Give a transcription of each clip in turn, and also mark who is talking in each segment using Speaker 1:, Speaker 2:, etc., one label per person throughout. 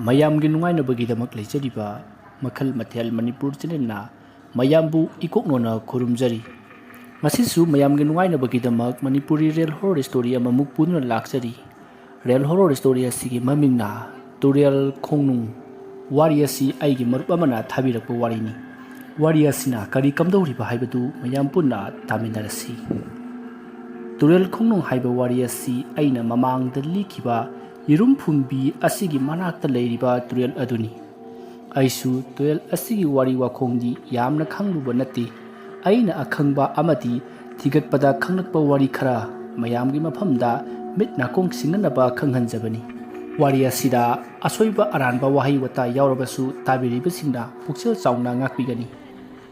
Speaker 1: ꯃꯌꯥꯝꯒꯤ ꯅꯨꯡꯉꯥꯏꯅꯕꯒꯤꯗꯃꯛ ꯂꯩꯖꯔꯤꯕ ꯃꯈꯜ ꯃꯊꯦꯜ ꯃꯅꯤꯄꯨꯔ ꯆꯦꯅꯦꯜꯅ ꯃꯌꯥꯝꯕꯨ ꯏꯀꯣꯛꯅꯣꯅ ꯈꯨꯔꯨꯝꯖꯔꯤ꯫ ꯉꯁꯤꯁꯨ ꯃꯌꯥꯝꯒꯤ ꯅꯨꯡꯉꯥꯏꯅꯕꯒꯤꯗꯃꯛ ꯃꯅꯤꯄꯨꯔꯤ ꯔꯤꯌꯦꯜ ꯍꯣꯔꯔ ꯁ꯭ꯇꯣꯔꯤ ꯑꯃꯃꯨꯛ ꯄꯨꯗꯨꯅ ꯂꯥꯛꯆꯔꯤ꯫ ꯔꯤꯌꯦꯜ ꯍꯣꯔꯔ ꯁ꯭ꯇꯣꯔꯤ ꯑꯁꯤꯒꯤ ꯃꯃꯤꯡꯅ ꯇꯨꯔꯦꯜ ꯈꯣꯡꯅꯨꯡ꯫ ꯋꯥꯔꯤ ꯑꯁꯤ ꯑꯩꯒꯤ ꯃꯔꯨꯞ ꯑꯃꯅ ꯊꯥꯕꯤꯔꯛꯄ ꯋꯥꯔꯤꯅꯤ꯫ ꯋꯥꯔꯤ ꯑꯁꯤꯅ ꯀꯔꯤ ꯀꯝꯗꯧꯔꯤꯕ ꯍꯥꯏꯕꯗꯨ ꯃꯌꯥꯝ ꯄꯨꯟꯅ ꯇꯥꯃꯤꯟꯅꯔꯁꯤ꯫ ꯇꯨꯔꯦꯜ ꯈꯣꯡꯅꯨꯡ ꯍꯥꯏꯕ ꯋꯥꯔꯤ ꯑꯁꯤ ꯑꯩꯅ ꯃꯃꯥꯡꯗ ꯂꯤꯈꯤꯕ ꯌꯦꯔꯨꯝ ꯐꯨꯝꯕꯤ ꯑꯁꯤꯒꯤ ꯃꯅꯥꯛꯇ ꯂꯩꯔꯤꯕ ꯇꯨꯔꯦꯜ ꯑꯗꯨꯅꯤ꯫ ꯑꯩꯁꯨ ꯇꯨꯔꯦꯜ ꯑꯁꯤꯒꯤ ꯋꯥꯔꯤ ꯋꯥꯈꯣꯡꯗꯤ ꯌꯥꯝꯅ ꯈꯪꯂꯨꯕ ꯅꯠꯇꯦ꯫ ꯑꯩꯅ ꯑꯈꯪꯕ ꯑꯃꯗꯤ ꯊꯤꯒꯠꯄꯗ ꯈꯪꯂꯛꯄ ꯋꯥꯔꯤ ꯈꯔ ꯃꯌꯥꯝꯒꯤ ꯃꯐꯝꯗ ꯃꯤꯠ ꯅꯥꯀꯣꯡ ꯁꯤꯡꯅꯅꯕ ꯈꯪꯍꯟꯖꯕꯅꯤ꯫ ꯋꯥꯔꯤ ꯑꯁꯤꯗ ꯑꯁꯣꯏꯕ ꯑꯔꯥꯟꯕ ꯋꯥꯍꯩ ꯋꯥꯇꯥ ꯌꯥꯎꯔꯕꯁꯨ ꯇꯥꯕꯤꯔꯤꯕꯁꯤꯡꯅ ꯄꯨꯛꯆꯦꯜ ꯆꯥꯎꯅ ꯉꯥꯛꯄꯤꯒꯅꯤ꯫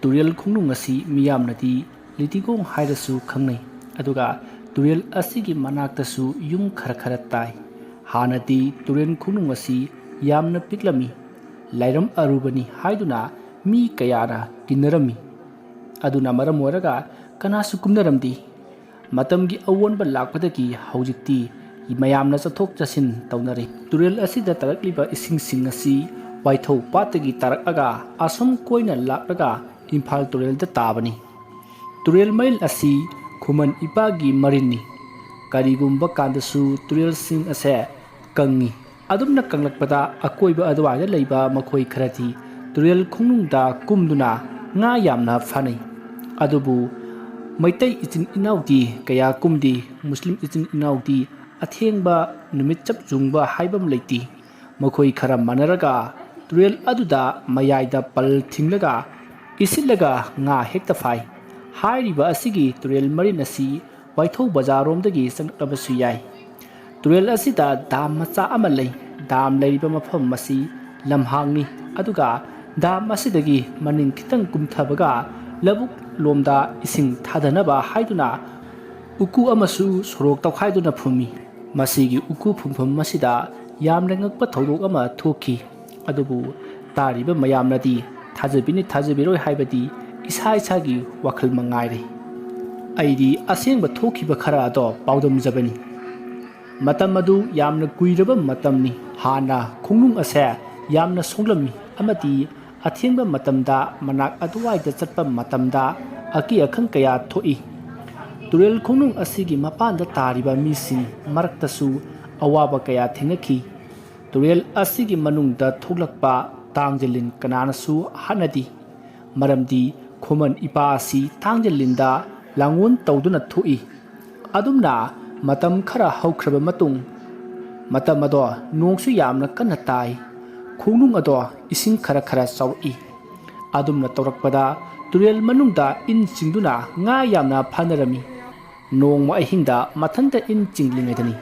Speaker 1: ꯇꯨꯔꯦꯜ ꯈꯣꯡꯅꯨꯡ ꯑꯁꯤ ꯃꯤꯌꯥꯝꯅꯗꯤ ꯂꯤꯇꯤꯒꯣꯡ ꯍꯥꯏꯔꯁꯨ ꯈꯪꯅꯩ꯫ ꯑꯗꯨꯒ ꯇꯨꯔꯦꯜ ꯑꯁꯤꯒꯤ ꯃꯅꯥꯛꯇꯁꯨ ꯌꯨꯝ ꯈꯔ ꯇꯥꯏ꯫ ꯍꯥꯟꯅꯗꯤ ꯇꯨꯔꯦꯜ ꯈꯣꯡꯅꯨꯡ ꯑꯁꯤ ꯌꯥꯝꯅ ꯄꯤꯛꯂꯝꯃꯤ꯫ ꯂꯥꯏꯔꯝ ꯑꯔꯨꯕꯅꯤ ꯍꯥꯏꯗꯨꯅ ꯃꯤ ꯀꯌꯥꯅ ꯀꯤꯅꯔꯝꯃꯤ꯫ ꯑꯗꯨꯅ ꯃꯔꯝ ꯑꯣꯏꯔꯒ ꯀꯅꯥꯁꯨ ꯀꯨꯝꯅꯔꯝꯗꯦ꯫ ꯃꯇꯝꯒꯤ ꯑꯑꯣꯟꯕ ꯂꯥꯛꯄꯗꯒꯤ ꯍꯧꯖꯤꯛꯇꯤ ꯃꯌꯥꯝꯅ ꯆꯠꯊꯣꯛ ꯆꯠꯁꯤꯟ ꯇꯧꯅꯔꯦ꯫ ꯇꯨꯔꯦꯜ ꯑꯁꯤꯗ ꯇꯥꯔꯛꯂꯤꯕ ꯏꯁꯤꯡꯁꯤꯡ ꯑꯁꯤ ꯋꯥꯏꯊꯧ ꯄꯥꯠꯇꯒꯤ ꯇꯥꯔꯛꯑꯒ ꯑꯁꯣꯝ ꯀꯣꯏꯅ ꯂꯥꯛꯂꯒ ꯏꯝꯐꯥꯜ ꯇꯨꯔꯦꯜꯗ ꯇꯥꯕꯅꯤ꯫ ꯇꯨꯔꯦꯜ ꯃꯔꯤꯜ ꯑꯁꯤ ꯈꯨꯃꯟ ꯏꯄꯥꯒꯤ ꯃꯔꯤꯜꯅꯤ꯫ ꯀꯔꯤꯒꯨꯝꯕ ꯀꯥꯟꯗꯁꯨ ꯇꯨꯔꯦꯜꯁꯤꯡ ꯑꯁꯦ ꯀꯪꯏ꯫ ꯑꯗꯨꯝꯅ ꯀꯪꯂꯛꯄꯗ ꯑꯀꯣꯏꯕ ꯑꯗꯨꯋꯥꯏꯗ ꯂꯩꯕ ꯃꯈꯣꯏ ꯈꯔꯗꯤ ꯇꯨꯔꯦꯜ ꯈꯣꯡꯅꯨꯡꯗ ꯀꯨꯝꯗꯨꯅ ꯉꯥ ꯌꯥꯝꯅ ꯐꯥꯅꯩ꯫ ꯑꯗꯨꯕꯨ ꯃꯩꯇꯩ ꯏꯆꯤꯟ ꯏꯅꯥꯎꯗꯤ ꯀꯌꯥ ꯀꯨꯝꯗꯦ꯫ ꯃꯨꯁꯂꯤꯝ ꯏꯆꯤꯟ ꯏꯅꯥꯎꯗꯤ ꯑꯊꯦꯡꯕ ꯅꯨꯃꯤꯠ ꯆꯞ ꯌꯨꯡꯕ ꯍꯥꯏꯕ ꯑꯃ ꯂꯩꯇꯦ꯫ ꯃꯈꯣꯏ ꯈꯔ ꯃꯥꯟꯅꯔꯒ ꯇꯨꯔꯦꯜ ꯑꯗꯨꯗ ꯃꯌꯥꯏꯗ ꯄꯜ ꯊꯤꯡꯂꯒ ꯏꯁꯤꯠꯂꯒ ꯉꯥ ꯍꯦꯛꯇ ꯐꯥꯏ꯫ ꯍꯥꯏꯔꯤꯕ ꯑꯁꯤꯒꯤ ꯇꯨꯔꯦꯜ ꯃꯔꯤꯜ ꯑꯁꯤ ꯋꯥꯏꯊꯧ ꯕꯖꯥꯔꯔꯣꯝꯗꯒꯤ ꯆꯪꯂꯛꯂꯕꯁꯨ ꯌꯥꯏ꯫ ꯇꯨꯔꯦꯜ ꯑꯁꯤꯗ ꯗꯥꯝ ꯃꯆꯥ ꯑꯃ ꯂꯩ꯫ ꯗꯥꯝ ꯂꯩꯔꯤꯕ ꯃꯐꯝ ꯑꯁꯤ ꯂꯝꯍꯥꯡꯅꯤ꯫ ꯑꯗꯨꯒ ꯗꯥꯝ ꯑꯁꯤꯗꯒꯤ ꯃꯅꯤꯡ ꯈꯤꯇꯪ ꯀꯨꯝꯊꯕꯒ ꯂꯧꯕꯨꯛ ꯂꯣꯝꯗ ꯏꯁꯤꯡ ꯊꯥꯗꯅꯕ ꯍꯥꯏꯗꯨꯅ ꯎꯀꯨ ꯑꯃꯁꯨ ꯁꯣꯔꯣꯛ ꯇꯧꯈꯥꯏꯗꯨꯅ ꯐꯨꯝꯃꯤ꯫ ꯃꯁꯤꯒꯤ ꯎꯀꯨ ꯐꯨꯝꯐꯝ ꯑꯁꯤꯗ ꯌꯥꯝꯅ ꯉꯛꯄ ꯊꯧꯗꯣꯛ ꯑꯃ ꯊꯣꯛꯈꯤ꯫ ꯑꯗꯨꯕꯨ ꯇꯥꯔꯤꯕ ꯃꯌꯥꯝꯅꯗꯤ ꯊꯥꯖꯕꯤꯅꯤ ꯊꯥꯖꯕꯤꯔꯣꯏ ꯍꯥꯏꯕꯗꯤ ꯏꯁꯥ ꯏꯁꯥꯒꯤ ꯋꯥꯈꯜ ꯃꯉꯥꯏꯔꯦ꯫ ꯑꯩꯗꯤ ꯑꯁꯦꯡꯕ ꯊꯣꯛꯈꯤꯕ ꯈꯔ ꯑꯗꯣ ꯄꯥꯎꯗꯝꯖꯕꯅꯤ꯫ ꯃꯇꯝ ꯑꯗꯨ ꯌꯥꯝꯅ ꯀꯨꯏꯔꯕ ꯃꯇꯝꯅꯤ꯫ ꯍꯥꯟꯅ ꯈꯣꯡꯅꯨꯡ ꯑꯁꯦ ꯌꯥꯝꯅ ꯁꯣꯡꯂꯝꯃꯤ ꯑꯃꯗꯤ ꯑꯊꯦꯡꯕ ꯃꯇꯝꯗ ꯃꯅꯥꯛ ꯑꯗꯨꯋꯥꯏꯗ ꯆꯠꯄ ꯃꯇꯝꯗ ꯑꯀꯤ ꯑꯈꯪ ꯀꯌꯥ ꯊꯣꯛꯏ꯫ ꯇꯨꯔꯦꯜ ꯈꯣꯡꯅꯨꯡ ꯑꯁꯤꯒꯤ ꯃꯄꯥꯟꯗ ꯇꯥꯔꯤꯕ ꯃꯤꯁꯤꯡ ꯃꯔꯛꯇꯁꯨ ꯑꯋꯥꯕ ꯀꯌꯥ ꯊꯦꯡꯅꯈꯤ꯫ ꯇꯨꯔꯦꯜ ꯑꯁꯤꯒꯤ ꯃꯅꯨꯡꯗ ꯊꯣꯛꯂꯛꯄ ꯇꯥꯡꯖꯂꯤꯟ ꯀꯅꯥꯅꯁꯨ ꯍꯥꯠꯅꯗꯦ꯫ ꯃꯔꯝꯗꯤ ꯈꯨꯃꯟ ꯏꯄꯥ ꯑꯁꯤ ꯇꯥꯡꯖꯂꯤꯟꯗ ꯂꯥꯡꯑꯣꯟ ꯇꯧꯗꯨꯅ ꯊꯣꯛꯏ꯫ ꯑꯗꯨꯝꯅ ꯃꯇꯝ ꯈꯔ ꯍꯧꯈ꯭ꯔꯕ ꯃꯇꯨꯡ ꯃꯇꯝ ꯑꯗꯣ ꯅꯣꯡꯁꯨ ꯌꯥꯝꯅ ꯀꯟꯅ ꯇꯥꯏ꯫ ꯈꯣꯡꯅꯨꯡ ꯑꯗꯣ ꯏꯁꯤꯡ ꯈꯔ ꯆꯥꯎꯔꯛꯏ꯫ ꯑꯗꯨꯝꯅ ꯇꯧꯔꯛꯄꯗ ꯇꯨꯔꯦꯜ ꯃꯅꯨꯡꯗ ꯏꯟ ꯆꯤꯡꯗꯨꯅ ꯉꯥ ꯌꯥꯝꯅ ꯐꯥꯅꯔꯝꯃꯤ꯫ ꯅꯣꯡꯃ ꯑꯍꯤꯡꯗ ꯃꯊꯟꯇ ꯏꯟ ꯆꯤꯡꯂꯤꯉꯩꯗꯅꯤ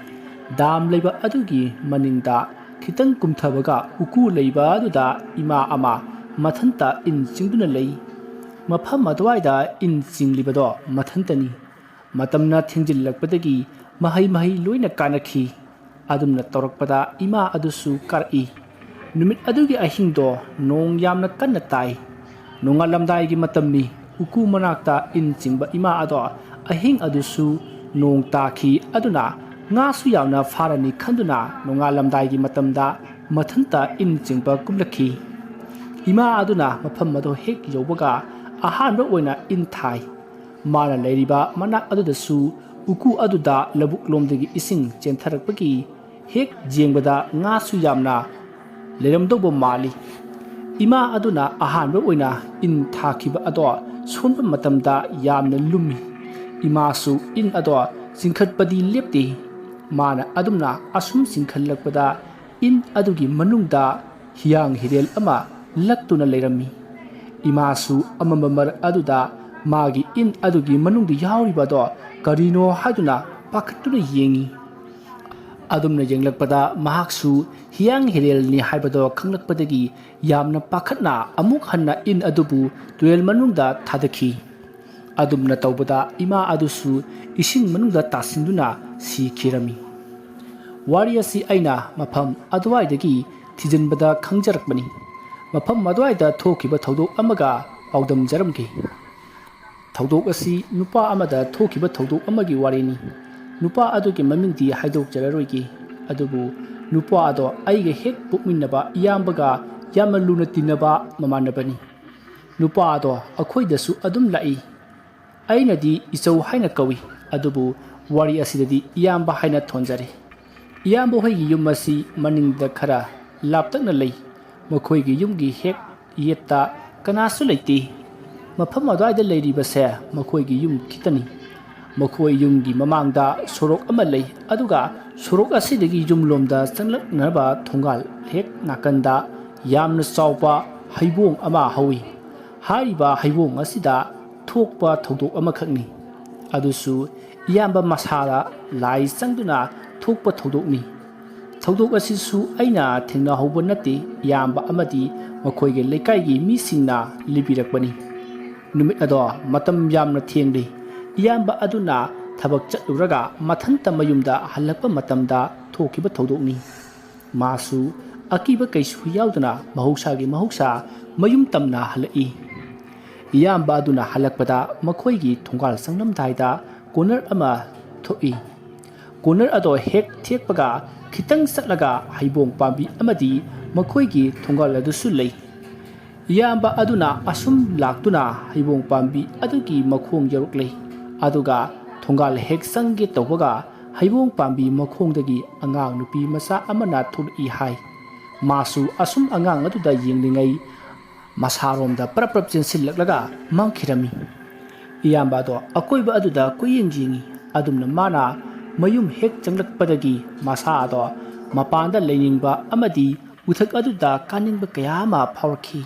Speaker 1: ꯗꯥꯝ ꯂꯩꯕ ꯑꯗꯨꯒꯤ ꯃꯅꯤꯡꯗ ꯈꯤꯇꯪ ꯀꯨꯝꯊꯕꯒ ꯎꯀꯨ ꯂꯩꯕ ꯑꯗꯨꯗ ꯏꯃꯥ ꯑꯃ ꯃꯊꯟꯇ ꯏꯟ ꯆꯤꯡꯗꯨꯅ ꯂꯩ꯫ ꯃꯐꯝ ꯑꯗꯨꯋꯥꯏꯗ ꯏꯟ ꯆꯤꯡꯂꯤꯕꯗꯣ ꯃꯊꯟꯇꯅꯤ꯫ ꯃꯇꯝꯅ ꯊꯦꯡꯖꯤꯜꯂꯛꯄꯗꯒꯤ ꯃꯍꯩ ꯂꯣꯏꯅ ꯀꯥꯅꯈꯤ꯫ ꯑꯗꯨꯝꯅ ꯇꯧꯔꯛꯄꯗ ꯏꯃꯥ ꯑꯗꯨꯁꯨ ꯀꯥꯔꯛꯏ꯫ ꯅꯨꯃꯤꯠ ꯑꯗꯨꯒꯤ ꯑꯍꯤꯡꯗꯣ ꯅꯣꯡ ꯌꯥꯝꯅ ꯀꯟꯅ ꯇꯥꯏ꯫ ꯅꯣꯡꯉꯥꯜꯂꯝꯗꯥꯏꯒꯤ ꯃꯇꯝꯅꯤ꯫ ꯎꯀꯨ ꯃꯅꯥꯛꯇ ꯏꯟ ꯆꯤꯡꯕ ꯏꯃꯥ ꯑꯗꯣ ꯑꯍꯤꯡ ꯑꯗꯨꯁꯨ ꯅꯣꯡ ꯇꯥꯈꯤ꯫ ꯑꯗꯨꯅ ꯉꯥꯁꯨ ꯌꯥꯝꯅ ꯐꯥꯔꯅꯤ ꯈꯟꯗꯨꯅ ꯅꯣꯡꯉꯥꯜꯂꯝꯗꯥꯏꯒꯤ ꯃꯇꯝꯗ ꯃꯊꯟꯇ ꯏꯟ ꯆꯤꯡꯕ ꯀꯨꯝꯂꯛꯈꯤ꯫ ꯏꯃꯥ ꯑꯗꯨꯅ ꯃꯐꯝ ꯑꯗꯣ ꯍꯦꯛ ꯌꯧꯕꯒ ꯑꯍꯥꯟꯕ ꯑꯣꯏꯅ ꯏꯟ ꯊꯥꯏ꯫ ꯃꯥꯅ ꯂꯩꯔꯤꯕ ꯃꯅꯥꯛ ꯑꯗꯨꯗꯁꯨ ꯎꯀꯨ ꯑꯗꯨꯗ ꯂꯧꯕꯨꯛ ꯂꯣꯝꯗꯒꯤ ꯏꯁꯤꯡ ꯆꯦꯟꯊꯔꯛꯄꯒꯤ ꯍꯦꯛ ꯌꯦꯡꯕꯗ ꯉꯥꯁꯨ ꯌꯥꯝꯅ ꯂꯩꯔꯝꯗꯧꯕ ꯃꯥꯜꯂꯤ꯫ ꯏꯃꯥ ꯑꯗꯨꯅ ꯑꯍꯥꯟꯕ ꯑꯣꯏꯅ ꯏꯟ ꯊꯥꯈꯤꯕ ꯑꯗꯣ ꯁꯣꯟꯕ ꯃꯇꯝꯗ ꯌꯥꯝꯅ ꯂꯨꯝꯃꯤ꯫ ꯏꯃꯥꯁꯨ ꯏꯟ ꯑꯗꯣ ꯆꯤꯡꯈꯠꯄꯗꯤ ꯂꯦꯞꯇꯦ꯫ ꯃꯥꯅ ꯑꯗꯨꯝꯅ ꯑꯁꯨꯝ ꯆꯤꯡꯈꯠꯂꯛꯄꯗ ꯏꯟ ꯑꯗꯨꯒꯤ ꯃꯅꯨꯡꯗ ꯍꯤꯌꯥꯡ ꯍꯤꯔꯦꯜ ꯑꯃ ꯂꯛꯇꯨꯅ ꯂꯩꯔꯝꯃꯤ꯫ ꯏꯃꯥꯁꯨ ꯑꯃꯝꯕ ꯃꯔꯛ ꯑꯗꯨꯗ ꯃꯥꯒꯤ ꯏꯟ ꯑꯗꯨꯒꯤ ꯃꯅꯨꯡꯗ ꯌꯥꯎꯔꯤꯕ ꯑꯗꯣ ꯀꯔꯤꯅꯣ ꯍꯥꯏꯗꯨꯅ ꯄꯥꯈꯠꯇꯨꯅ ꯌꯦꯡꯉꯤ꯫ ꯑꯗꯨꯝꯅ ꯌꯦꯡꯂꯛꯄꯗ ꯃꯍꯥꯛꯁꯨ ꯍꯤꯌꯥꯡ ꯍꯤꯔꯦꯜꯅꯤ ꯍꯥꯏꯕꯗꯣ ꯈꯪꯂꯛꯄꯗꯒꯤ ꯌꯥꯝꯅ ꯄꯥꯈꯠꯅ ꯑꯃꯨꯛ ꯍꯟꯅ ꯏꯟ ꯑꯗꯨꯕꯨ ꯇꯨꯔꯦꯜ ꯃꯅꯨꯡꯗ ꯊꯥꯗꯈꯤ꯫ ꯑꯗꯨꯝꯅ ꯇꯧꯕꯗ ꯏꯃꯥ ꯑꯗꯨꯁꯨ ꯏꯁꯤꯡ ꯃꯅꯨꯡꯗ ꯇꯥꯁꯤꯟꯗꯨꯅ ꯁꯤꯈꯤꯔꯝꯃꯤ꯫ ꯋꯥꯔꯤ ꯑꯁꯤ ꯑꯩꯅ ꯃꯐꯝ ꯑꯗꯨꯋꯥꯏꯗꯒꯤ ꯊꯤꯖꯤꯟꯕꯗ ꯈꯪꯖꯔꯛꯄꯅꯤ꯫ ꯃꯐꯝ ꯑꯗꯨꯋꯥꯏꯗ ꯊꯣꯛꯈꯤꯕ ꯊꯧꯗꯣꯛ ꯑꯃꯒ ꯄꯥꯎꯗꯝꯖꯔꯝꯒꯦ꯫ ꯊꯧꯗꯣꯛ ꯑꯁꯤ ꯅꯨꯄꯥ ꯑꯃꯗ ꯊꯣꯛꯈꯤꯕ ꯊꯧꯗꯣꯛ ꯑꯃꯒꯤ ꯋꯥꯔꯤꯅꯤ꯫ ꯅꯨꯄꯥ ꯑꯗꯨꯒꯤ ꯃꯃꯤꯡꯗꯤ ꯍꯥꯏꯗꯣꯛꯆꯔꯔꯣꯏꯒꯦ꯫ ꯑꯗꯨꯕꯨ नुपा अदो अइगे हेक पुकमिनबा इयाम्बगा यामना लुना तिनबा ममानबनी नुपा अदो अखोइदसु अदुम लाई अइनदी इचौ हाइना कवि अदुबु वारी असिददी इयाम्बा हाइना थोंजरे इयाम्बा होइगी युम असी मनिंगदा खरा लापतकना लई मखोइगी युमगी हेक येत्ता कनासु लैते मफम अदवाइदा लैरिबसे मखोइगी युम खितनी मखोइ युमगी ममांगदा सोरोक अमा लई अदुगा सोरोक असिदगी युमलोमदा चंगलकनबा थोंगाल हेक नाकंदा यामना चावपा हैबोंग अमा हौई हारिबा हैबोंग असिदा थोकपा थौदोक अमखकनी अदुसु इयाम्बा मसादा लाई चंगदुना थोकपा थौदोकनी थौदोक असिसु अइना थेंना हौबा नते इयाम्बा अमदी मखोइगे लेकाइगी मिसिंगना लिबिरकबनी नुमित अदो मतम यामना थेंगदे इयाम्बा अदुना थबक चलुरगा मथंता मयुमदा हल्लकपा मतमदा थोकिबा थौदोकनी मासु अकीबा कैसु याउदना महौसागी महौसा मयुम तमना हलई इयाम्बा अदुना हलकपदा मखोइगी थोंगाल संगनमदाइदा कोनर अमा थोई कोनर अदो हेक थेकपगा खितंग चटलगा हैबोंग पांबी अमदी मखोइगी थोंगाल अदुसु लई इयाम्बा अदुना असुम लाक्तुना हैबोंग पांबी अदुगी मखोंग यरुकलै अदुगा थोंगाल हेक संगे तौबगा हैबोंग पांबी मखोंगदगी अंगांग नुपी मसा अमना थुलई हाय मासु असुम अंगांग अदुदा येंगलिंगै मसारोमदा प्रप्रप चेंसिलकलगा मांखिरमी इयाम्बा दो अकोइबा अदुदा कुयेंग येंगी अदुमना माना मयुम हेक चंगलकपदगी मसा दो मपांदा लेनिंगबा अमदी उथक अदुदा कानिंगबा कयामा फावरखी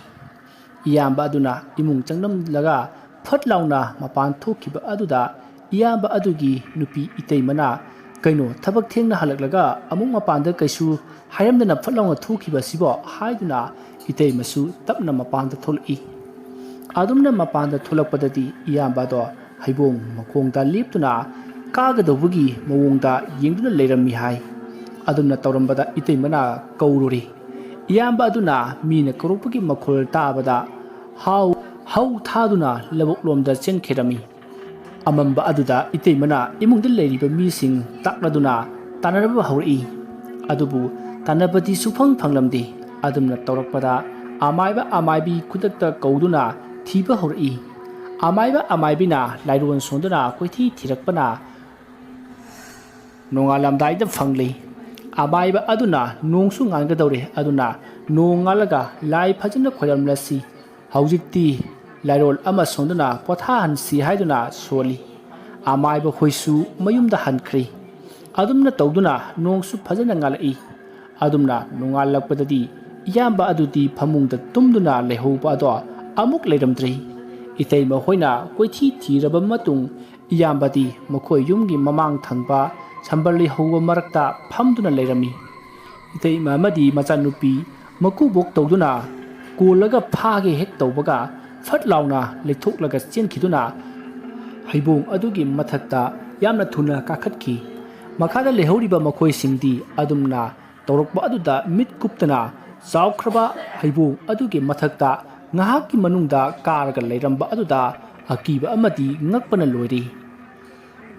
Speaker 1: इयाम्बा अदुना इमुंग चंगनमलगा फट लाउना मपान थोखिबा अदुदा इयाम्बा अदुगी नुपी इतैमना कइनो थबक थेंगना हलकलगा अमुंग मपांदा कैसु हायमदना फट लाउना थोखिबा सिबो हायदुना इतैमसु तपना मपांदा थोलई अदुमना मपांदा थोलकपददी इयाम्बा दो हैबोंग मखोंगदा लेपतुना कागदौबगी मवोंगदा येंगदुना लेरम्मी हाय अदुमना तौरंबदा इतैमना कौरुरी इयाम्बा अदुना मीना करोपगी मखोल ताबदा हाउ थादुना लबोकलोमदा चेंखेरमी अमंबा अदुदा इतैमना इमुंगदा लेरिबा मीसिंग ताकलदुना तानरबा हौरई अदुबु तानबदी सुफंग फंगलमदे अदुमना तौरकपदा आमाइबा आमाइबी खुदकता कौदुना थीबा हौरई आमाइबा आमाइबिना लाइरोन सोंदुना कोइथी थिरकपना नोंगालमदाइदा फंगलै आमाइबा अदुना नोंसु ngangadawre aduna nongalaga lai phajana khoyamlasi haujikti lairol ama sonduna pothan si haiduna soli amaiba hoisu mayumda hankhri adumna tawduna nongsu phajana ngalai adumna nongalakpadadi iyamba adudi phamungda tumduna lehoba do amuk leiramdri iteima hoina koithi thiraba matung iyambadi makhoi yumgi mamang thangba sambarli howa marakta phamduna leirami iteima amadi machanupi makubok tawduna kolaga phage hek tawbaga fatlauna lethoklaga chenkhiduna haibong adugi mathakta yamna thuna kakhatki makhada lehoriba makhoi singdi adumna tawrokba aduda mit kuptana chawkhraba haibong adugi mathakta ngahaki manungda karaga leiramba aduda akiba amadi ngakpana loiri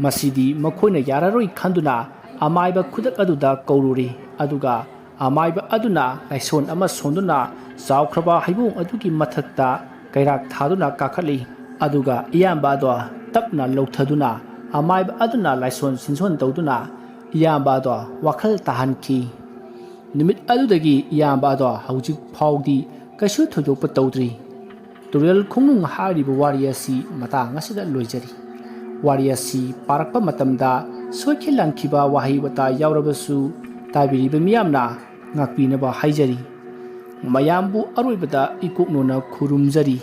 Speaker 1: masidi makhoina yararoi khanduna amaiba khudak aduda kaururi aduga amaiba aduna laison ama sonduna chawkhraba haibong adugi mathakta kairak thaduna kakhali aduga iyamba do tapna lauthaduna amaiba aduna laison sinson tawduna iyamba do wakhal tahanki nimit adudagi iyamba do haujik phawdi kaishu thojokpa tawdri tural khungnung hariba wariyasi mata ngasida loijari wariyasi parakpa matamda soikhilankhiba wahi wata yaurabasu tabiriba miyamna ngakpinaba haijari mayambu aroibada ikoknona khurumjari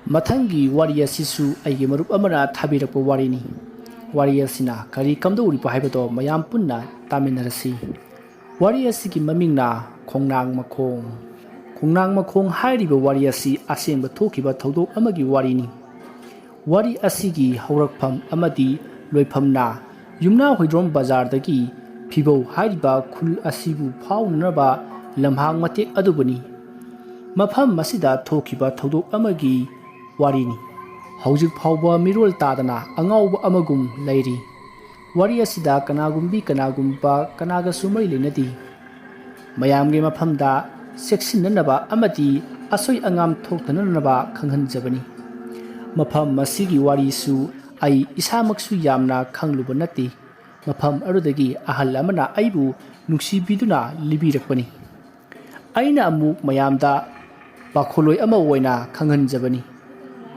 Speaker 1: mathangi wariyasisu aige marup amana thabirakpa warini wariyasina kari kamdawripa haibado mayam punna taminarasi wariyasigi mamingna khongnang makhong hairiba wariyasi asengba thokiba thodok amagi warini wari asigi haurakpham amadi loiphamna yumna hoidrom bazar dagi phibau hairiba khul asibu phaunaba lamhang matek adubani mafam masida thokiba thodok amagi warini haujik phauba mirol tadana angauba amagum leiri wari asida kanagumbi kanagumba kanagasu mari lenadi mayamge mafamda seksinanaba amadi asoi angam thoktananaba khanghanjabani mafam masigi wari su ai isamaksu yamna khangluba nati mafam arudagi ahal amana aibu nuksibiduna libirakpani aina amuk mayamda bakholoi ama oina khanghanjabani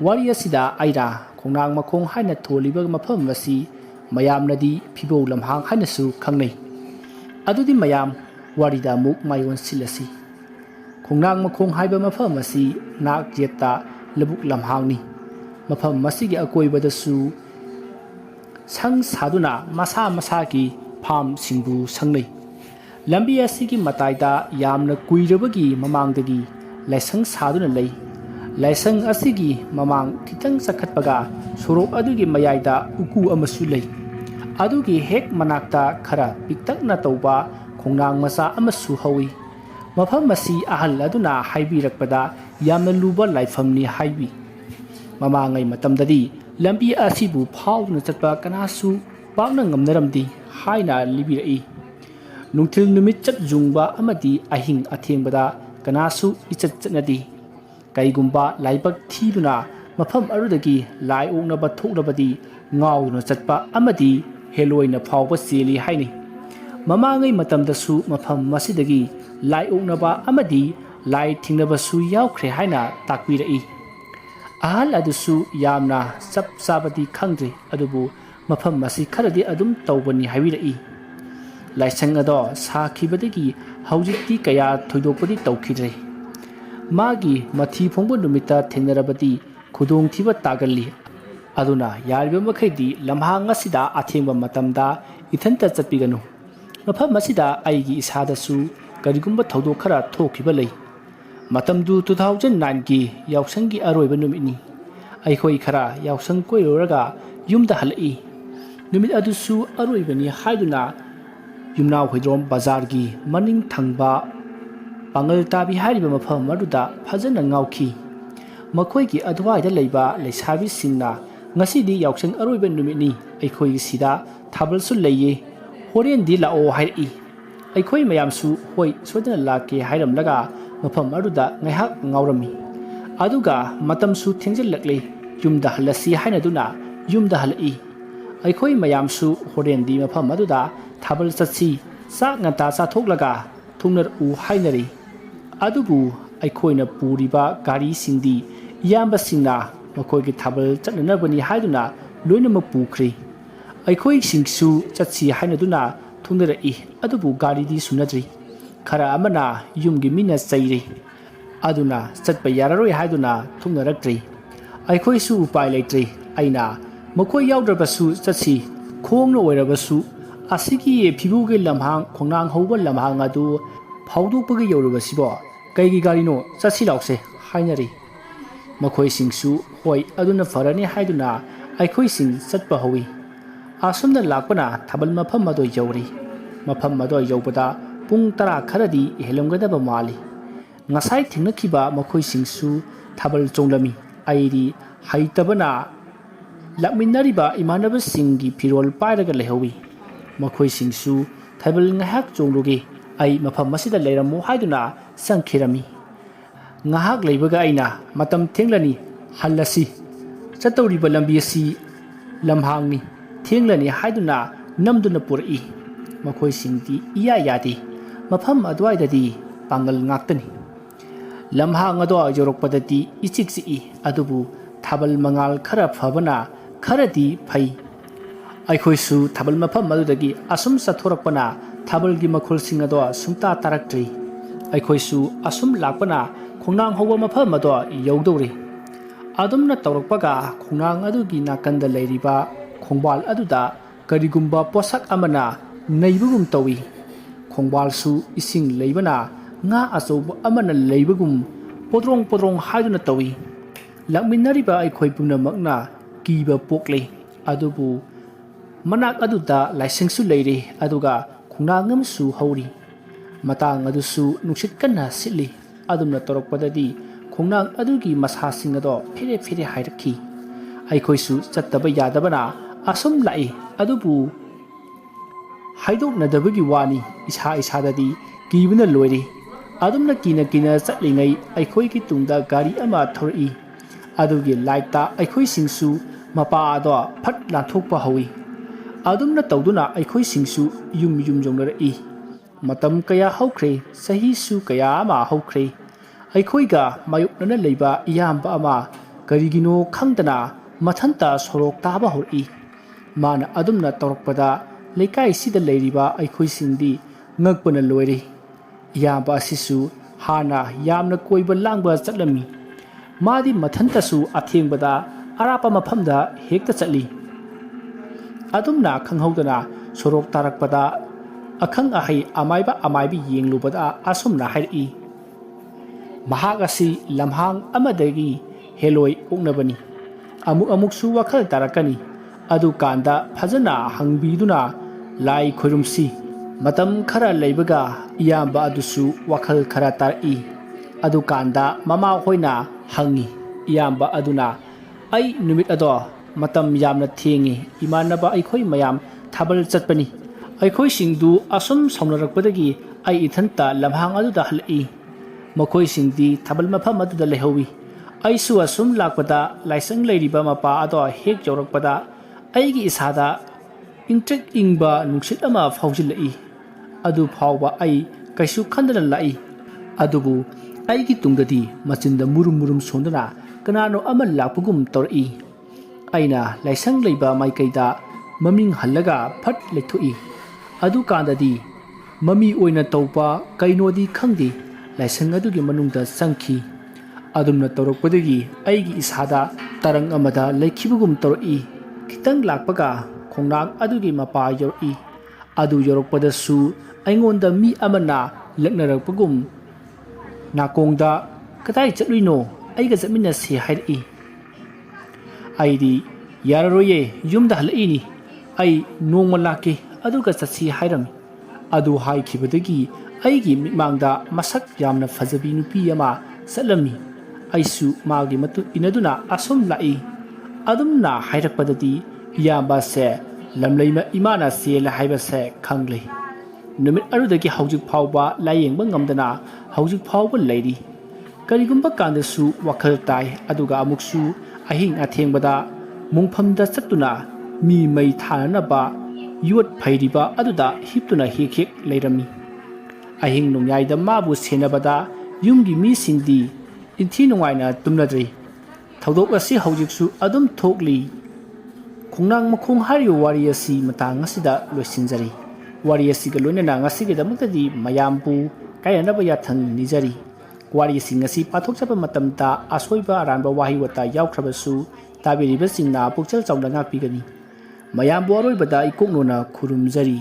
Speaker 1: wari asida aira khongnang makhong haina tholiba mafam masi mayamnadi phibo lamhang haina su khangnei adudi mayam warida muk mayon silasi khongnang makhong haiba mafam masi nak jeta labuk lamhangni mafam masigi akoibada su sang saduna masa masagi pham singbu sangnei lambi asigi mataida yamna kuirabagi mamangdagi laisang saduna lei laisang asigi mamang kitang sakhatpaga sorok adugi mayaida uku amasu lei adugi hek manakta khara piktakna tauba khongnang masa amasu hawi mafam masi ahal aduna haibirakpada yamna luba laifamni haibi mamangai matamdadi lambi asibu phawna chatpa kanasu pakna ngamnaramdi haina libirai nungthil numit chat jungba amadi ahing athengbada kanasu ichat chatnadi kaigumba laibak thiduna mafam arudagi lai oknaba thoknabadi ngauna chatpa amadi heloina phawba seli haini mamangai matamdasu mafam masidagi lai oknaba amadi lai thingnabasu yaukre haina takpirai ahal adusu yamna sap sabadi khangdri adubu mafam masi kharadi adum tawbani habirai laisang ado sakhibadagi haujikti kaya thoidopadi tawkhidre magi mathi phongbo numita thengnarabadi khudong thiba tagalli aduna yarbe makhaidi lamhang asida athengba matamda ithanta chatpiganu mafam masida aigi isadasu karigumba thaudo khara thokhiba lei matamdu 2009 gi yausanggi aroiba numini aikhoi khara yausang koiroraga yumda halai numit adusu aroibani haiduna yumnaw hoidrom bazar gi maning thangba pangal tabi hariba mafam maduda phajana ngauki makhoi gi adwaida leiba leisabi singna ngasidi yausang aroiba numini aikhoi sida thabalsu leiye horen di lao hairi aikhoi mayamsu hoi sodana lake hairamlaga mafam aduda ngaihak ngaurami aduga matamsu thengjillaklei yumda halasi haina duna yumda halai aikhoi mayamsu horendi mafam aduda thabal chatsi sak ngata sa thoklaga thungnar u hainari adubu aikhoina puriba gari singdi yamba singna makhoi gi thabal chatnanabani haiduna loinama pukhri aikhoi singsu chatsi haina duna thungnar I adubu gari di sunadri khara amana yumgi mina chairi aduna chatpa yararoi haiduna thungnarakri aikhoi su upai leitri aina makhoi yaudраbasu chatsi khongna oirabasu asigi phibuge lamhang khongnang hauba lamhang adu phawdokpagi yaurabasibo kaigi garino chatsi laukse hainari makhoi singsu hoi aduna farani haiduna aikhoi sing chatpa hawi asumna lakpana thabal mafam ado yauri mafam ado yaubada pung tara kharadi helomgadaba mali ngasai thingnakiba makhoi singsu thabal chonglami airi haitabana lakminariba imanaba singgi phirol pairaga lehowi makhoi singsu thabal ngahak chongloge ai mafam masida leiramo haiduna sangkhirami ngahak leibaga aina matam thenglani hallasi chatawriba lambi asi lamhangni thenglani haiduna namduna purai makhoi singdi iya yadi mafam adwaidadi pangal ngaktani lamhang ado yorokpadati ichiksi adubu thabal mangal khara phabana kharadi phai aikhoisu thabal mafam adudagi asum sathorakpana thabalgi makhol sing ado sumta taraktri aikhoisu asum lakpana khongnang hoba mafam ado yogdori adumna tawrakpaga khongnang adugi nakanda leiriba khongbal aduda karigumba posak amana neibugum tawi khongbal su ising leibana nga asob amana leibugum podrong haiduna tawi lakminariba aikhoi punamakna kiba pokle adubu manak aduda laisengsu leire aduga khongnangam su hauri matang adusu nuksit kanna sitli adumna torokpadadi khongnang adugi masa singado fere hairakhi aikhoisu chattaba yadabana asum lai adubu ꯍꯥꯏꯗꯣꯛꯅꯗꯕꯒꯤ ꯋꯥꯅꯤ ꯏꯁꯥ ꯏꯁꯥꯗꯗꯤ ꯀꯤꯕꯅ ꯂꯣꯏꯔꯦ ꯑꯗꯨꯝꯅ ꯀꯤꯅ ꯆꯠꯂꯤꯉꯩ ꯑꯩꯈꯣꯏꯒꯤ ꯇꯨꯡꯗ ꯒꯥꯔꯤ ꯑꯃ ꯊꯧꯔꯛꯏ ꯑꯗꯨꯒꯤ ꯂꯥꯏꯠꯇ ꯑꯩꯈꯣꯏꯁꯤꯡꯁꯨ ꯃꯄꯥ ꯑꯗꯣ ꯐꯠ ꯂꯥꯟꯊꯣꯛꯄ ꯍꯧꯏ ꯑꯗꯨꯝꯅ ꯇꯧꯗꯨꯅ ꯑꯩꯈꯣꯏꯁꯤꯡꯁꯨ ꯌꯨꯝ ꯌꯧꯅꯔꯛꯏ ꯃꯇꯝ ꯀꯌꯥ ꯍꯧꯈ꯭ꯔꯦ ꯆꯍꯤꯁꯨ ꯀꯌꯥ ꯑꯃ ꯍꯧꯈ꯭ꯔꯦ ꯑꯩꯈꯣꯏꯒ ꯃꯥꯌꯣꯛꯅꯅ ꯂꯩꯕ ꯏꯌꯥꯝꯕ ꯑꯃ ꯀꯔꯤꯒꯤꯅꯣ ꯈꯪꯗꯅ ꯃꯊꯟꯇ ꯁꯣꯔꯣꯛ ꯇꯥꯕ ꯍꯧꯔꯛꯏ ꯃꯥꯅ ꯑꯗꯨꯝꯅ ꯇꯧꯔꯛꯄꯗ ꯂꯩꯀꯥꯏꯁꯤꯗ ꯂꯩꯔꯤꯕ ꯑꯩꯈꯣꯏꯁꯤꯡꯗꯤ ꯉꯛꯄꯅ ꯂꯣꯏꯔꯦ ꯏꯌꯥꯝꯕ ꯑꯁꯤꯁꯨ ꯍꯥꯟꯅ ꯌꯥꯝꯅ ꯀꯣꯏꯕ ꯂꯥꯡꯕ ꯆꯠꯂꯝꯃꯤ ꯃꯥꯗꯤ ꯃꯊꯟꯇꯁꯨ ꯑꯊꯦꯡꯕꯗ ꯑꯔꯥꯞꯄ ꯃꯐꯝꯗ ꯍꯦꯛꯇ ꯆꯠꯂꯤ ꯑꯗꯨꯝꯅ ꯈꯪꯍꯧꯗꯅ ꯁꯣꯔꯣꯛ ꯇꯥꯔꯛꯄꯗ ꯑꯈꯪ ꯑꯍꯩ ꯑꯃꯥꯏꯕꯤ ꯌꯦꯡꯂꯨꯕꯗ ꯑꯁꯨꯝꯅ ꯍꯥꯏꯔꯛꯏ ꯃꯍꯥꯛ ꯑꯁꯤ ꯂꯝꯍꯥꯡ ꯑꯃꯗꯒꯤ ꯍꯦꯂꯣꯏ ꯑꯣꯛꯅꯕꯅꯤ ꯑꯃꯨꯛꯁꯨ ꯋꯥꯈꯜ ꯇꯥꯔꯛꯀꯅꯤ ꯑꯗꯨꯀꯥꯟꯗ ꯐꯖꯅ ꯍꯪꯕꯤꯗꯨꯅ ꯂꯥꯏ ꯈꯣꯏꯔꯨꯝꯁꯤ ꯃꯇꯝ ꯈꯔ ꯂꯩꯕꯒ ꯏꯌꯥꯝꯕ ꯑꯗꯨꯁꯨ ꯋꯥꯈꯜ ꯈꯔ ꯇꯥꯔꯛꯏ ꯑꯗꯨꯀꯥꯟꯗ ꯃꯃꯥ ꯍꯣꯏꯅ ꯍꯪꯉꯤ ꯏꯌꯥꯝꯕ ꯑꯗꯨꯅ ꯑꯩ ꯅꯨꯃꯤꯠ ꯑꯗꯣ ꯃꯇꯝ ꯌꯥꯝꯅ ꯊꯦꯡꯉꯤ ꯏꯃꯥꯟꯅꯕ ꯑꯩꯈꯣꯏ ꯃꯌꯥꯝ ꯊꯥꯕꯜ ꯆꯠꯄꯅꯤ ꯑꯩꯈꯣꯏꯁꯤꯡꯗꯨ ꯑꯁꯨꯝ ꯁꯥꯎꯅꯔꯛꯄꯗꯒꯤ ꯑꯩ ꯏꯊꯟꯇ ꯂꯝꯍꯥꯡ ꯑꯗꯨꯗ ꯍꯜꯂꯛꯏ ꯃꯈꯣꯏꯁꯤꯡꯗꯤ ꯊꯥꯕꯜ ꯃꯐꯝ ꯑꯗꯨꯗ ꯂꯩꯍꯧꯏ ꯑꯩꯁꯨ ꯑꯁꯨꯝ ꯂꯥꯛꯄꯗ ꯂꯥꯏꯁꯪ ꯂꯩꯔꯤꯕ ꯃꯄꯥ ꯑꯗꯣ ꯍꯦꯛ ꯌꯧꯔꯛꯄꯗ ꯑꯩꯒꯤ ꯏꯁꯥꯗ ꯏꯪꯇ꯭ꯔꯤꯛ ꯏꯪꯕ ꯅꯨꯡꯁꯤꯠ ꯑꯃ ꯐꯥꯎꯖꯤꯜꯂꯛꯏ ꯑꯗꯨ ꯐꯥꯎꯕ ꯑꯩ ꯀꯩꯁꯨ ꯈꯟꯗꯅ ꯂꯥꯛꯏ ꯑꯗꯨꯕꯨ ꯑꯩꯒꯤ ꯇꯨꯡꯗꯗꯤ ꯃꯆꯤꯟꯗ ꯃꯨꯔꯨꯝ ꯁꯣꯟꯗꯨꯅ ꯀꯅꯥꯅꯣ ꯑꯃ ꯂꯥꯛꯄꯒꯨꯝ ꯇꯧꯔꯛꯏ ꯑꯩꯅ ꯂꯥꯏꯁꯪ ꯂꯩꯕ ꯃꯥꯏꯀꯩꯗ ꯃꯃꯤꯡ ꯍꯜꯂꯒ ꯐꯠ ꯂꯩꯊꯣꯛꯏ ꯑꯗꯨꯀꯥꯟꯗꯗꯤ ꯃꯃꯤ ꯑꯣꯏꯅ ꯇꯧꯕ ꯀꯩꯅꯣꯗꯤ ꯈꯪꯗꯦ ꯂꯥꯏꯁꯪ ꯑꯗꯨꯒꯤ ꯃꯅꯨꯡꯗ ꯆꯪꯈꯤ ꯑꯗꯨꯝꯅ ꯇꯧꯔꯛꯄꯗꯒꯤ ꯑꯩꯒꯤ ꯏꯁꯥꯗ ꯇꯔꯪ ꯑꯃꯗ ꯂꯩꯈꯤꯕꯒꯨꯝ ꯇꯧꯔꯛꯏ ꯈꯤꯇꯪ ꯂꯥꯛꯄꯒ ꯈꯣꯡꯅꯥꯡ ꯑꯗꯨꯒꯤ ꯃꯄꯥ ꯌꯧꯔꯛꯏ ꯑꯗꯨ ꯌꯧꯔꯛꯄꯗꯁꯨ ꯑꯩꯉꯣꯟꯗ ꯃꯤ ꯑꯃꯅ ꯂꯛꯅꯔꯛꯄꯒꯨꯝ ꯅꯥꯀꯣꯡꯗ ꯀꯗꯥꯏ ꯆꯠꯂꯨꯏꯅꯣ ꯑꯩꯒ ꯆꯠꯃꯤꯟꯅꯁꯤ ꯍꯥꯏꯔꯛꯏ ꯑꯩꯗꯤ ꯌꯥꯔꯔꯣꯏꯌꯦ ꯌꯨꯝꯗ ꯍꯜꯂꯛꯏꯅꯤ ꯑꯩ ꯅꯣꯡꯃ ꯂꯥꯛꯀꯦ ꯑꯗꯨꯒ ꯆꯠꯁꯤ ꯍꯥꯏꯔꯝꯃꯤ ꯑꯗꯨ ꯍꯥꯏꯈꯤꯕꯗꯒꯤ ꯑꯩꯒꯤ ꯃꯤꯠꯃꯥꯡꯗ ꯃꯁꯛ ꯌꯥꯝꯅ ꯐꯖꯕꯤ ꯅꯨꯄꯤ ꯑꯃ ꯆꯠꯂꯝꯃꯤ ꯑꯩꯁꯨ ꯃꯥꯒꯤ ꯃꯇꯨꯡ ꯏꯟꯅꯗꯨꯅ ꯑꯁꯨꯝ ꯂꯥꯛꯏ ꯑꯗꯨꯝꯅ ꯍꯥꯏꯔꯛꯄꯗꯗꯤ ꯏꯌꯥꯝꯕꯁꯦ ꯂꯝꯂꯩꯃ ꯏꯃꯥꯅ ꯆꯦꯜꯂꯦ ꯍꯥꯏꯕꯁꯦ ꯈꯪꯂꯦ ꯅꯨꯃꯤꯠ ꯑꯗꯨꯗꯒꯤ ꯍꯧꯖꯤꯛ ꯐꯥꯎꯕ ꯂꯥꯌꯦꯡꯕ ꯉꯝꯗꯅ ꯍꯧꯖꯤꯛ ꯐꯥꯎꯕ ꯂꯩꯔꯤ ꯀꯔꯤꯒꯨꯝꯕ ꯀꯥꯟꯗꯁꯨ ꯋꯥꯈꯜ ꯇꯥꯏ ꯑꯗꯨꯒ ꯑꯃꯨꯛꯁꯨ ꯑꯍꯤꯡ ꯑꯊꯦꯡꯕꯗ ꯃꯨꯡꯐꯝꯗ ꯆꯠꯇꯨꯅ ꯃꯤ ꯃꯩ ꯊꯥꯅꯅꯕ ꯌꯣꯠ ꯐꯩꯔꯤꯕ ꯑꯗꯨꯗ ꯍꯤꯞꯇꯨꯅ ꯍꯦꯛ ꯂꯩꯔꯝꯃꯤ ꯑꯍꯤꯡ ꯅꯣꯡꯌꯥꯏꯗ ꯃꯥꯕꯨ ꯁꯦꯟꯅꯕꯗ ꯌꯨꯝꯒꯤ ꯃꯤꯁꯤꯡꯗꯤ ꯏꯟꯊꯤ ꯅꯨꯡꯉꯥꯏꯅ ꯇꯨꯝꯅꯗ꯭ꯔꯤ ꯊꯧꯗꯣꯛ ꯑꯁꯤ ꯍꯧꯖꯤꯛꯁꯨ ꯑꯗꯨꯝ ꯊꯣꯛꯂꯤ ꯈꯣꯡꯅꯥꯡ ꯃꯈꯣꯡ ꯍꯥꯏꯔꯤꯕ ꯋꯥꯔꯤ ꯑꯁꯤ ꯃꯇꯥꯡ ꯑꯁꯤꯗ ꯂꯣꯏꯁꯤꯟꯖꯔꯤ ꯋꯥꯔꯤ ꯑꯁꯤꯒ ꯂꯣꯏꯅꯅ ꯉꯁꯤꯒꯤꯗꯃꯛꯇꯗꯤ ꯃꯌꯥꯝꯕꯨ ꯀꯥꯏꯅꯅꯕ ꯌꯥꯊꯪ ꯅꯤꯖꯔꯤ ꯋꯥꯔꯤꯁꯤꯡ ꯑꯁꯤ ꯄꯥꯊꯣꯛꯆꯕ ꯃꯇꯝꯗ ꯑꯁꯣꯏꯕ ꯑꯔꯥꯟꯕ ꯋꯥꯍꯩ ꯋꯥꯇꯥ ꯌꯥꯎꯈ꯭ꯔꯕꯁꯨ ꯇꯥꯕꯤꯔꯤꯕꯁꯤꯡꯅ ꯄꯨꯛꯆꯦꯜ ꯆꯥꯎꯅ ꯉꯥꯛꯄꯤꯒꯅꯤ ꯃꯌꯥꯝꯕꯨ ꯑꯔꯣꯏꯕꯗ ꯏꯀꯣꯛꯅꯣꯅ ꯈꯨꯔꯨꯝꯖꯔꯤ